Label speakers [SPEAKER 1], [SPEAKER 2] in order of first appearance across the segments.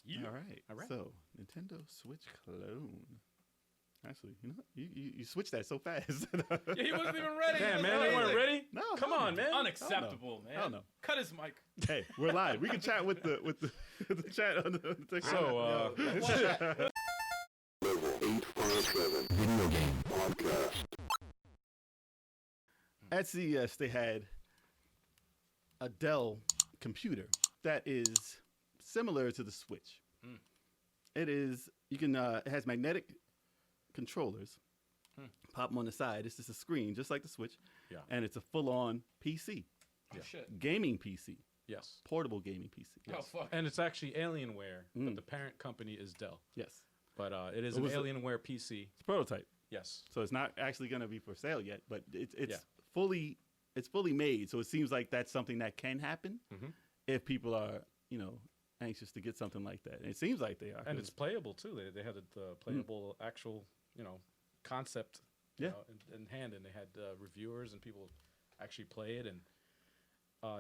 [SPEAKER 1] Yeah.
[SPEAKER 2] All right. So Nintendo Switch clone. Actually, you know, you switched that so fast.
[SPEAKER 1] Yeah, he wasn't even ready.
[SPEAKER 3] Damn, man, they weren't ready.
[SPEAKER 2] No,
[SPEAKER 3] Come on, man.
[SPEAKER 1] Unacceptable, man.
[SPEAKER 2] Hell no.
[SPEAKER 1] Cut his mic.
[SPEAKER 2] Hey, we're live. We can chat with the the chat on the
[SPEAKER 3] So,
[SPEAKER 4] Level 857 Video Game Podcast.
[SPEAKER 2] at CES they had a Dell computer that is similar to the Switch. It is it has magnetic controllers. Pop them on the side. It's just a screen, just like the Switch.
[SPEAKER 3] Yeah.
[SPEAKER 2] And it's a full-on PC,
[SPEAKER 1] Oh, shit.
[SPEAKER 2] gaming PC,
[SPEAKER 3] yes.
[SPEAKER 2] portable gaming PC.
[SPEAKER 1] Oh, fuck.
[SPEAKER 3] And it's actually Alienware, but the parent company is Dell.
[SPEAKER 2] Yes,
[SPEAKER 3] But it is
[SPEAKER 2] It
[SPEAKER 3] an
[SPEAKER 2] was
[SPEAKER 3] Alienware PC.
[SPEAKER 2] it's a prototype,
[SPEAKER 3] Yes.
[SPEAKER 2] so it's not actually going to be for sale yet. But it's
[SPEAKER 3] Yeah.
[SPEAKER 2] fully made. So it seems like that's something that can happen if people are anxious to get something like that. And it seems like they are.
[SPEAKER 3] And it's playable, too. They had the playable actual, concept
[SPEAKER 2] Yeah.
[SPEAKER 3] In hand, and they had reviewers and people actually play it. And,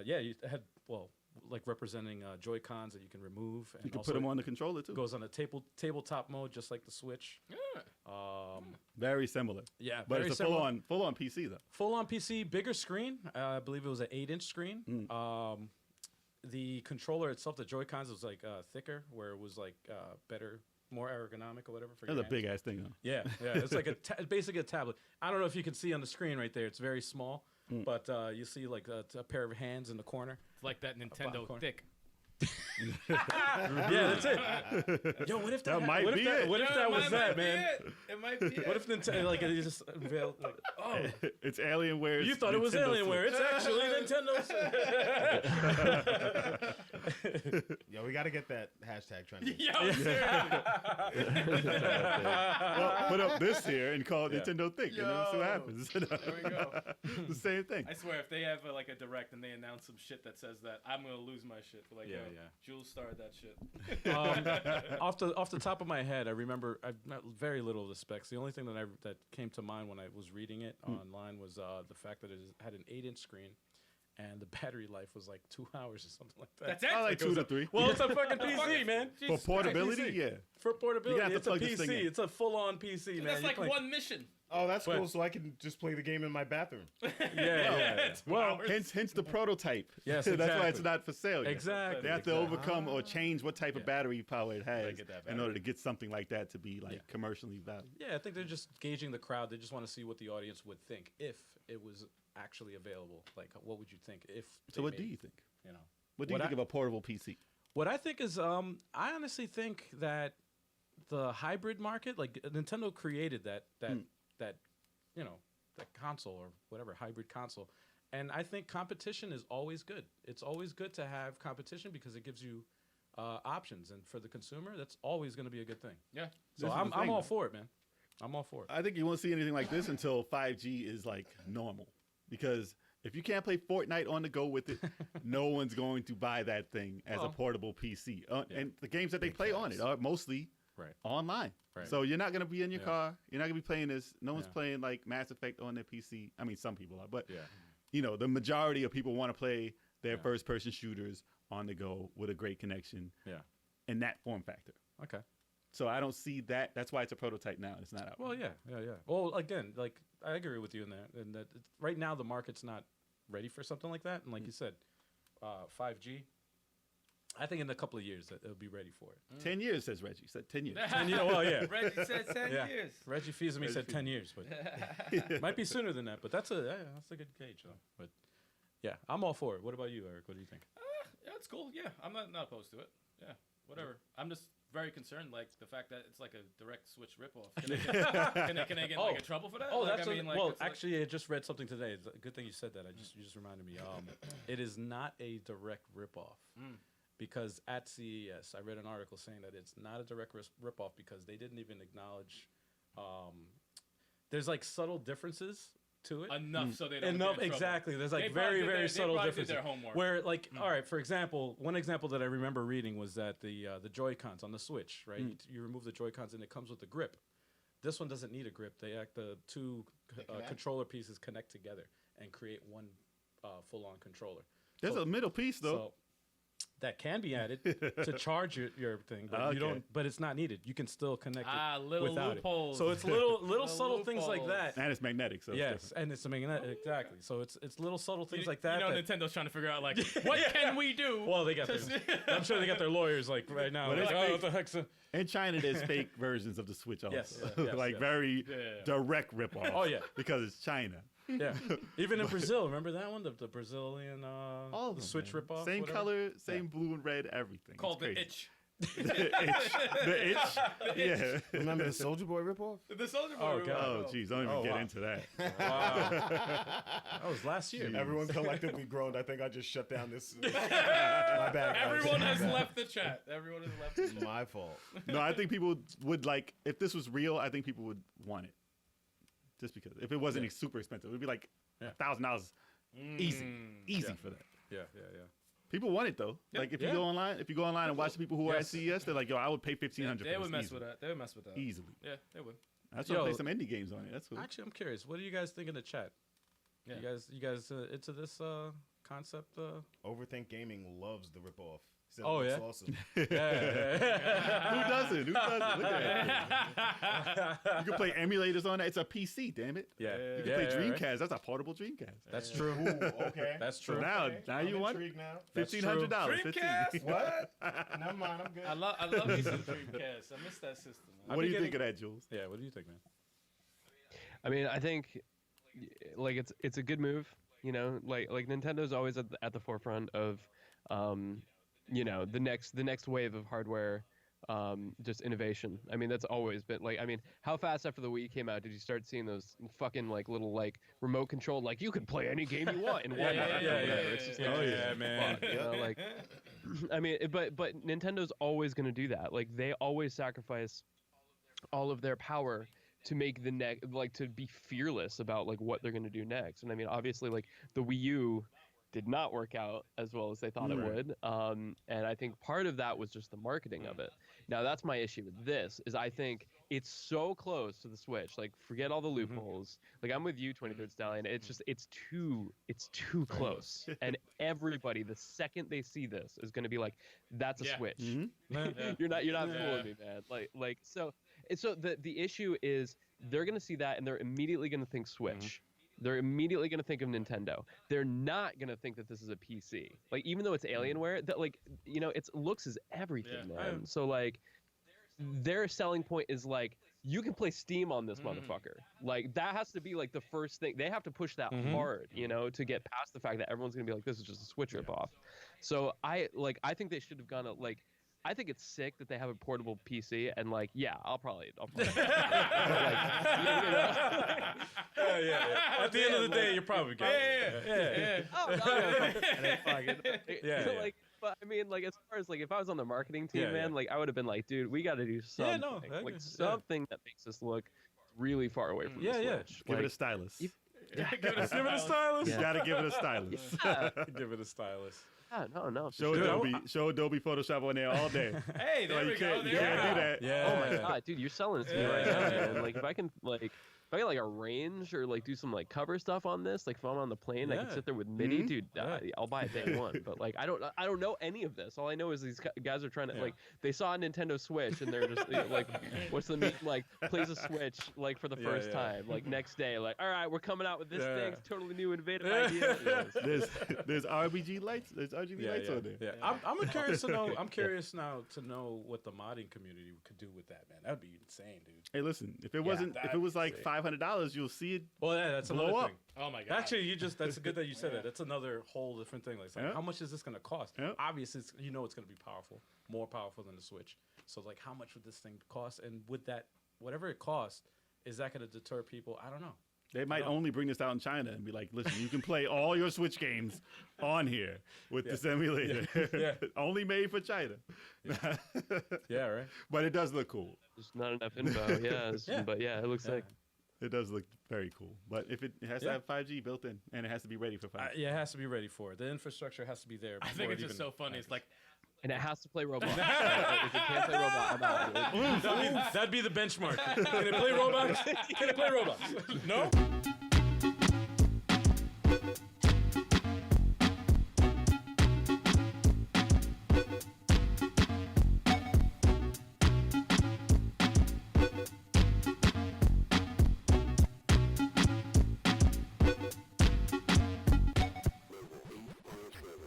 [SPEAKER 3] you had, like representing Joy-Cons that you can remove. And
[SPEAKER 2] you can
[SPEAKER 3] also
[SPEAKER 2] put them on the controller too.
[SPEAKER 3] It goes on a tabletop mode, just like the Switch.
[SPEAKER 1] Yeah.
[SPEAKER 2] Very similar.
[SPEAKER 3] Yeah,
[SPEAKER 2] But
[SPEAKER 3] very
[SPEAKER 2] it's a
[SPEAKER 3] similar.
[SPEAKER 2] full on PC though.
[SPEAKER 3] Full-on PC, bigger screen. I believe it was an 8-inch screen. The controller itself, the Joy-Cons, was like thicker, where it was like better, more ergonomic or whatever. For
[SPEAKER 2] That's
[SPEAKER 3] your
[SPEAKER 2] a
[SPEAKER 3] hands.
[SPEAKER 2] big ass thing though.
[SPEAKER 3] Yeah. It's like basically a tablet. I don't know if you can see on the screen right there. It's very small, but you see like a pair of hands in the corner.
[SPEAKER 1] It's like that Nintendo
[SPEAKER 3] popcorn.
[SPEAKER 1] thick.
[SPEAKER 3] Yeah, that's it. Yo, what if
[SPEAKER 2] That might
[SPEAKER 3] what
[SPEAKER 2] be
[SPEAKER 3] if that,
[SPEAKER 2] it.
[SPEAKER 3] What if that was that, man?
[SPEAKER 1] It might be it.
[SPEAKER 3] What if Nintendo like it just unveiled like, oh,
[SPEAKER 2] It's Alienware.
[SPEAKER 3] you thought it was Alienware? It's actually Nintendo.
[SPEAKER 5] Yo, we got to get that hashtag trending.
[SPEAKER 1] Yo, seriously.
[SPEAKER 2] Well, put up this here and call it
[SPEAKER 3] Yeah.
[SPEAKER 2] Nintendo Think, and then see what
[SPEAKER 1] Yo.
[SPEAKER 2] happens.
[SPEAKER 1] There we go.
[SPEAKER 2] The same thing.
[SPEAKER 1] I swear, if they have like a direct and they announce some shit that says that, I'm gonna lose my shit. Like,
[SPEAKER 3] Yeah,
[SPEAKER 1] yo,
[SPEAKER 3] yeah.
[SPEAKER 1] Jules started that shit.
[SPEAKER 3] Off the top of my head, I remember very little of the specs. The only thing that came to mind when I was reading it online was the fact that it had an 8-inch screen, and the battery life was like 2 hours or something like that.
[SPEAKER 1] That's it.
[SPEAKER 2] I like 2 to 3.
[SPEAKER 3] Well, it's a fucking PC, man.
[SPEAKER 2] For portability,
[SPEAKER 3] PC.
[SPEAKER 2] yeah.
[SPEAKER 3] For portability,
[SPEAKER 2] have to
[SPEAKER 3] it's a
[SPEAKER 2] plug this thing
[SPEAKER 3] PC.
[SPEAKER 2] in.
[SPEAKER 3] It's a full-on PC, man.
[SPEAKER 1] That's
[SPEAKER 3] You
[SPEAKER 1] like
[SPEAKER 3] play-
[SPEAKER 1] one mission.
[SPEAKER 5] Oh, that's
[SPEAKER 3] But-
[SPEAKER 5] cool. So I can just play the game in my bathroom.
[SPEAKER 3] Yeah. Well,
[SPEAKER 2] Hence the prototype.
[SPEAKER 3] Yes,
[SPEAKER 2] That's why
[SPEAKER 3] exactly.
[SPEAKER 2] it's not for sale yet.
[SPEAKER 3] Exactly.
[SPEAKER 2] They have to overcome or change what type of battery power it has
[SPEAKER 1] get that
[SPEAKER 2] in order to get something like that to be like commercially valued.
[SPEAKER 3] yeah, I think they're just gauging the crowd. They just want to see what the audience would think if it was actually available. Like, what would you think if?
[SPEAKER 2] So what do you think?
[SPEAKER 3] You know,
[SPEAKER 2] What do you
[SPEAKER 3] What
[SPEAKER 2] think of a portable PC?
[SPEAKER 3] what I think is, I honestly think that the hybrid market, like Nintendo created that console or whatever hybrid console, and I think competition is always good. It's always good to have competition because it gives you options, and for the consumer, that's always going to be a good thing.
[SPEAKER 1] Yeah.
[SPEAKER 3] So
[SPEAKER 2] This is
[SPEAKER 3] I'm
[SPEAKER 2] the thing,
[SPEAKER 3] all
[SPEAKER 2] though.
[SPEAKER 3] for it, man. I'm all for it.
[SPEAKER 2] I think you won't see anything like this until 5G is like normal. Because if you can't play Fortnite on the go with it, no one's going to buy that thing as a
[SPEAKER 3] Well,
[SPEAKER 2] portable PC. And the games that they play on it are mostly
[SPEAKER 3] Right.
[SPEAKER 2] online.
[SPEAKER 3] Right.
[SPEAKER 2] So you're not going to be in your
[SPEAKER 3] Yeah.
[SPEAKER 2] car. You're not going to be playing this. No one's
[SPEAKER 3] Yeah.
[SPEAKER 2] playing like Mass Effect on their PC. I mean, some people are. But,
[SPEAKER 3] Yeah.
[SPEAKER 2] the majority of people want to play their
[SPEAKER 3] Yeah.
[SPEAKER 2] first-person shooters on the go with a great connection
[SPEAKER 3] Yeah.
[SPEAKER 2] in that form factor.
[SPEAKER 3] Okay.
[SPEAKER 2] So I don't see that. That's why it's a prototype now. It's not out.
[SPEAKER 3] Well, yeah. Well, again, like I agree with you in that, and that right now the market's not ready for something like that. And like you said, 5G. I think in a couple of years that it'll be ready for it.
[SPEAKER 2] 10 years, says Reggie. Said 10 years.
[SPEAKER 3] 10 years. Well, yeah.
[SPEAKER 1] Reggie said 10
[SPEAKER 3] Yeah.
[SPEAKER 1] years.
[SPEAKER 3] Reggie Fils-Aimé said 10 years, but might be sooner than that. But that's a good gauge, though. But yeah, I'm all for it. What about you, Eric? What do you think?
[SPEAKER 1] Yeah, it's cool. Yeah, I'm not opposed to it. Yeah, whatever. I'm just very concerned, like the fact that it's like a direct Switch ripoff. Can they get like in trouble for that?
[SPEAKER 3] Oh,
[SPEAKER 1] like,
[SPEAKER 3] that's
[SPEAKER 1] I mean, like,
[SPEAKER 3] well.
[SPEAKER 1] it's like-
[SPEAKER 3] Actually, I just read something today. It's a good thing you said that. You just reminded me. It is not a direct ripoff because at CES, I read an article saying that it's not a direct ripoff because they didn't even acknowledge. There's like subtle differences to it.
[SPEAKER 1] enough so they don't
[SPEAKER 3] Enough,
[SPEAKER 1] get in trouble.
[SPEAKER 3] exactly. There's like
[SPEAKER 1] They probably
[SPEAKER 3] very,
[SPEAKER 1] did
[SPEAKER 3] very
[SPEAKER 1] their-
[SPEAKER 3] subtle
[SPEAKER 1] they probably did
[SPEAKER 3] differences.
[SPEAKER 1] their homework.
[SPEAKER 3] Where, like, all right, for example, one example that I remember reading was that the Joy-Cons on the Switch, right? You remove the Joy-Cons and it comes with a grip. This one doesn't need a grip. The two controller pieces connect together and create one full-on controller.
[SPEAKER 2] There's a middle piece, though.
[SPEAKER 3] So that can be added to charge your thing, but you don't. But it's not needed. You can still connect it
[SPEAKER 1] little
[SPEAKER 3] without
[SPEAKER 1] loopholes.
[SPEAKER 3] it. So it's little subtle things like
[SPEAKER 1] loopholes.
[SPEAKER 3] that.
[SPEAKER 2] And it's magnetic, so
[SPEAKER 3] Yes, and it's a magnetic, exactly. So it's little subtle things like that.
[SPEAKER 1] You know,
[SPEAKER 3] that
[SPEAKER 1] Nintendo's trying to figure out like what can we do?
[SPEAKER 3] well, they got their, I'm sure they got their lawyers like right now.
[SPEAKER 2] But
[SPEAKER 3] Like,
[SPEAKER 2] it's
[SPEAKER 3] oh,
[SPEAKER 2] fake.
[SPEAKER 3] what the heck's a...
[SPEAKER 2] In China, there's fake versions of the Switch also.
[SPEAKER 3] Yes,
[SPEAKER 2] like
[SPEAKER 3] yes.
[SPEAKER 2] very direct ripoff.
[SPEAKER 3] Oh, yeah.
[SPEAKER 2] Because it's China.
[SPEAKER 3] Yeah, even in Brazil, remember that one, the Brazilian
[SPEAKER 2] All of
[SPEAKER 3] the
[SPEAKER 2] them,
[SPEAKER 3] Switch
[SPEAKER 2] man.
[SPEAKER 3] ripoff,
[SPEAKER 2] Same
[SPEAKER 3] whatever?
[SPEAKER 2] color, same blue and red, everything.
[SPEAKER 1] Called the
[SPEAKER 2] It's
[SPEAKER 1] itch.
[SPEAKER 2] crazy. The itch. Yeah.
[SPEAKER 5] Remember the Soldier Boy ripoff?
[SPEAKER 1] The Soldier Boy.
[SPEAKER 3] Oh, God.
[SPEAKER 2] Oh, jeez, don't even get
[SPEAKER 3] wow.
[SPEAKER 2] into that.
[SPEAKER 3] Wow, that was last year.
[SPEAKER 5] Everyone collectively groaned. I think I just shut down this. My bad. guys.
[SPEAKER 1] Everyone has left the chat. Everyone has left the chat.
[SPEAKER 5] My fault.
[SPEAKER 2] No, I think people would like, if this was real, I think people would want it. Just because. If it wasn't super expensive, it would be like $1,000 easy. Easy for that.
[SPEAKER 3] Yeah.
[SPEAKER 2] People want it though. Like if you go online, and watch the people who are at CES, they're like, "Yo, I would pay $1,500."
[SPEAKER 1] They
[SPEAKER 2] for
[SPEAKER 1] would
[SPEAKER 2] this
[SPEAKER 1] mess
[SPEAKER 2] easily.
[SPEAKER 1] with that. They would mess with that.
[SPEAKER 2] Easily.
[SPEAKER 1] Yeah, they would.
[SPEAKER 2] That's why I
[SPEAKER 3] Yo.
[SPEAKER 2] play some indie games on it. That's cool.
[SPEAKER 3] Actually, I'm curious. What do you guys think in the chat?
[SPEAKER 1] Yeah.
[SPEAKER 3] You guys into this concept?
[SPEAKER 5] Overthink Gaming loves the ripoff. He said
[SPEAKER 3] Oh,
[SPEAKER 5] it looks
[SPEAKER 3] yeah?
[SPEAKER 5] awesome.
[SPEAKER 2] Who doesn't? Look at it. You can play emulators on that. It's a PC, damn it.
[SPEAKER 3] Yeah.
[SPEAKER 2] You can play Dreamcast. That's a portable Dreamcast.
[SPEAKER 3] That's true.
[SPEAKER 5] Ooh, okay.
[SPEAKER 3] That's true.
[SPEAKER 2] So now
[SPEAKER 5] I'm
[SPEAKER 2] you want
[SPEAKER 5] intrigued now.
[SPEAKER 3] That's
[SPEAKER 2] $1,500.
[SPEAKER 1] Dreamcast?
[SPEAKER 5] What? Never mind. I'm good.
[SPEAKER 1] I love me some Dreamcast. I miss that system. Man.
[SPEAKER 2] What do you
[SPEAKER 3] getting-
[SPEAKER 2] think of that, Jules?
[SPEAKER 3] Yeah. What do you think, man?
[SPEAKER 6] I mean, I think like it's a good move. You know, like Nintendo's always at the forefront of, you know, the next wave of hardware, just innovation. I mean, that's always been like, I mean, how fast after the Wii came out did you start seeing those fucking like little like remote control, like you can play any game you want in one. It's just like,
[SPEAKER 3] Oh yeah, man.
[SPEAKER 6] fuck, you know, like, I mean, but Nintendo's always gonna do that. Like they always sacrifice all of their power to make the next, like to be fearless about like what they're gonna do next. And I mean, obviously, like the Wii U did not work out as well as they thought it would. And I think part of that was just the marketing of it. Now that's my issue with this, is I think it's so close to the Switch. Like forget all the loopholes. Like I'm with you, 23rd Stallion. It's just it's too close. And everybody, the second they see this, is gonna be like, that's a Switch. You're not fooling me, man. Like so the issue is they're gonna see that and they're immediately gonna think Switch. They're immediately going to think of Nintendo. They're not going to think that this is a PC. Like, even though it's Alienware, that, like, you know, it looks is everything, man. So, like, their selling point is, like, you can play Steam on this motherfucker. Like, that has to be, like, the first thing. They have to push that hard, you know, to get past the fact that everyone's going to be like, this is just a Switch ripoff. So, I think they should have gone, like, I think it's sick that they have a portable PC, and like, yeah, I'll probably but, like, you know,
[SPEAKER 3] Yeah. At the end of the day, you're probably good. Yeah.
[SPEAKER 6] oh, no,
[SPEAKER 3] Yeah.
[SPEAKER 6] like, but I mean, like, as far as like, if I was on the marketing team,
[SPEAKER 3] Yeah,
[SPEAKER 6] man,
[SPEAKER 3] yeah.
[SPEAKER 6] like, I would have been like, dude, we got to do something, like something that makes us look really far away from the Switch.
[SPEAKER 2] Give
[SPEAKER 6] Like,
[SPEAKER 2] it a stylus.
[SPEAKER 3] Give it a stylus.
[SPEAKER 2] You gotta give it a stylus.
[SPEAKER 3] Give it a stylus.
[SPEAKER 6] no.
[SPEAKER 2] Show Adobe Photoshop on there all day.
[SPEAKER 1] Hey, there we go.
[SPEAKER 2] You
[SPEAKER 1] There
[SPEAKER 2] can't
[SPEAKER 1] we
[SPEAKER 2] do that.
[SPEAKER 3] Yeah.
[SPEAKER 6] Oh my god, dude, you're selling it to me right now, man. Like, if I can like arrange or like do some like cover stuff on this, like if I'm on the plane, I can sit there with MIDI, dude. I'll buy it day one. But like, I don't know any of this. All I know is these guys are trying to like, they saw a Nintendo Switch and they're just like, what's the mean? Like, plays a Switch like for the first time. Like next day, like, all right, we're coming out with this thing. It's totally new, innovative idea.
[SPEAKER 2] There's RGB lights. There's RGB lights on there.
[SPEAKER 3] Yeah. I'm curious to know. I'm curious now to know what the modding community could do with that, man. That'd be insane, dude.
[SPEAKER 2] Hey, listen, if it was like $500, you'll see it.
[SPEAKER 3] Well, yeah, that's
[SPEAKER 2] blow
[SPEAKER 3] another
[SPEAKER 2] up.
[SPEAKER 3] thing.
[SPEAKER 1] Oh my god.
[SPEAKER 3] Actually, that's good that you said that. That's another whole different thing. Like, it's like, how much is this going to cost? Obviously, it's going to be powerful, more powerful than the Switch. So, like, how much would this thing cost? And with that, whatever it costs, is that going to deter people? I don't know.
[SPEAKER 2] They might only bring this out in China and be like, listen, you can play all your Switch games on here with this emulator. Only made for China.
[SPEAKER 3] Yeah, right?
[SPEAKER 2] But it does look cool.
[SPEAKER 6] There's not enough info. But yeah, it looks like.
[SPEAKER 2] It does look very cool. But if it has to have 5G built in, and it has to be ready for 5G.
[SPEAKER 3] Yeah, it has to be ready for it. The infrastructure has to be there.
[SPEAKER 1] I think it's just so funny. It's like,
[SPEAKER 6] And it has to play Roblox. If it can't play Roblox, I'm out.
[SPEAKER 3] That'd be the benchmark. Can it play Roblox? Can it play Roblox? No?